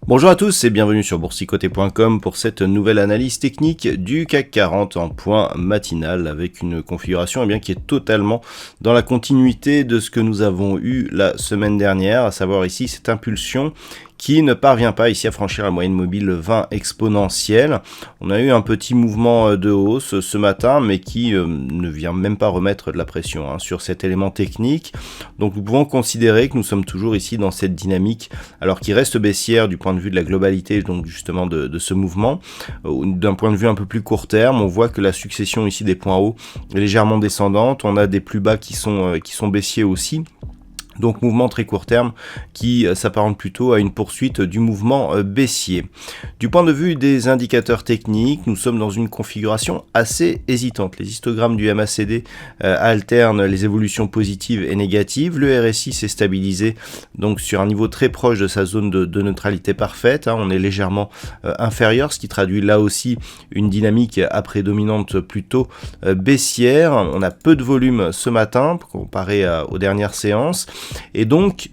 Bonjour à tous et bienvenue sur boursicoté.com pour cette nouvelle analyse technique du CAC 40 en point matinal avec une configuration qui est totalement dans la continuité de ce que nous avons eu la semaine dernière, à savoir ici cette impulsion qui ne parvient pas ici à franchir la moyenne mobile 20 exponentielle. On a eu un petit mouvement de hausse ce matin, mais qui ne vient même pas remettre de la pression sur cet élément technique. Donc nous pouvons considérer que nous sommes toujours ici dans cette dynamique, alors qui reste baissière du point de vue de la globalité, donc justement de ce mouvement. D'un point de vue un peu plus court terme, on voit que la succession ici des points hauts est légèrement descendante. On a des plus bas qui sont baissiers aussi. Donc mouvement très court terme qui s'apparente plutôt à une poursuite du mouvement baissier. Du point de vue des indicateurs techniques, nous sommes dans une configuration assez hésitante. Les histogrammes du MACD alternent les évolutions positives et négatives. Le RSI s'est stabilisé donc sur un niveau très proche de sa zone de neutralité parfaite. On est légèrement inférieur, ce qui traduit là aussi une dynamique à prédominante plutôt baissière. On a peu de volume ce matin comparé aux dernières séances. Et donc,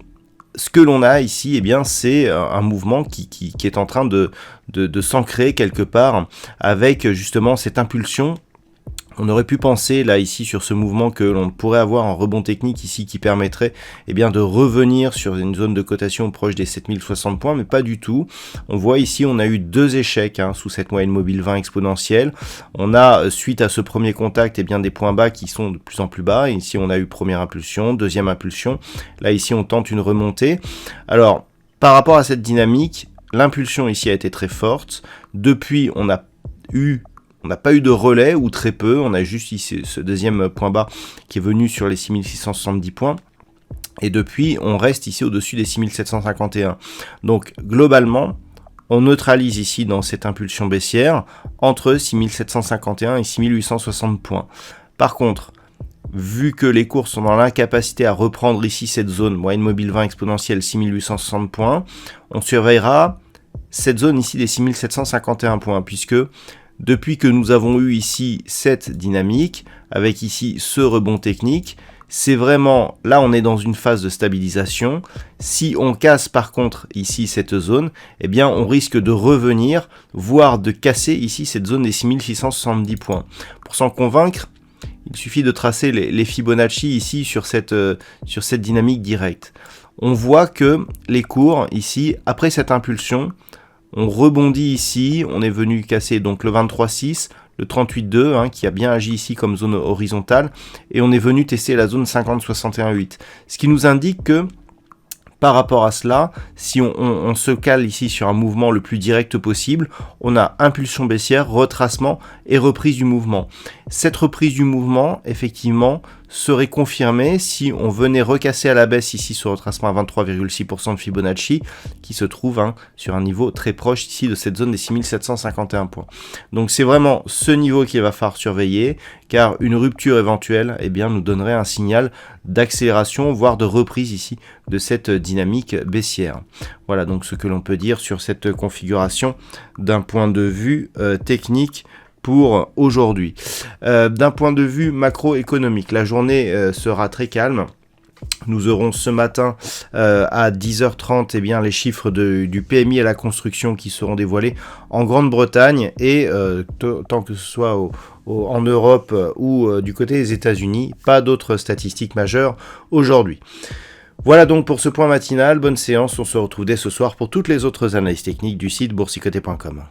ce que l'on a ici, c'est un mouvement qui est en train de s'ancrer quelque part avec justement cette impulsion. On aurait pu penser là ici sur ce mouvement que l'on pourrait avoir un rebond technique ici qui permettrait de revenir sur une zone de cotation proche des 7060 points, mais pas du tout. On voit ici on a eu deux échecs sous cette moyenne mobile 20 exponentielle. On a suite à ce premier contact des points bas qui sont de plus en plus bas. Et ici on a eu première impulsion, deuxième impulsion. Là ici on tente une remontée. Alors par rapport à cette dynamique, l'impulsion ici a été très forte. Depuis on n'a pas eu de relais ou très peu, on a juste ici ce deuxième point bas qui est venu sur les 6670 points. Et depuis, on reste ici au-dessus des 6751. Donc globalement, on neutralise ici dans cette impulsion baissière entre 6751 et 6860 points. Par contre, vu que les cours sont dans l'incapacité à reprendre ici cette zone, moyenne mobile 20 exponentielle 6860 points, on surveillera cette zone ici des 6751 points, puisque depuis que nous avons eu ici cette dynamique, avec ici ce rebond technique, c'est vraiment, là on est dans une phase de stabilisation. Si on casse par contre ici cette zone, on risque de revenir, voire de casser ici cette zone des 6670 points. Pour s'en convaincre, il suffit de tracer les Fibonacci ici sur cette dynamique directe. On voit que les cours ici, après cette impulsion, on rebondit ici, on est venu casser donc le 23,6, le 38,2 qui a bien agi ici comme zone horizontale, et on est venu tester la zone 50,61,8. Ce qui nous indique que par rapport à cela, si on se cale ici sur un mouvement le plus direct possible, on a impulsion baissière, retracement et reprise du mouvement. Cette reprise du mouvement, effectivement, serait confirmée si on venait recasser à la baisse ici ce retracement à 23,6% de Fibonacci, qui se trouve sur un niveau très proche ici de cette zone des 6751 points. Donc c'est vraiment ce niveau qu'il va falloir surveiller, car une rupture éventuelle nous donnerait un signal d'accélération, voire de reprise ici de cette dynamique baissière. Voilà donc ce que l'on peut dire sur cette configuration d'un point de vue technique pour aujourd'hui. D'un point de vue macroéconomique, la journée sera très calme. Nous aurons ce matin à 10h30 les chiffres du PMI à la construction qui seront dévoilés en Grande-Bretagne et tant que ce soit en Europe ou du côté des États-Unis, pas d'autres statistiques majeures aujourd'hui. Voilà donc pour ce point matinal, bonne séance, on se retrouve dès ce soir pour toutes les autres analyses techniques du site boursicoté.com.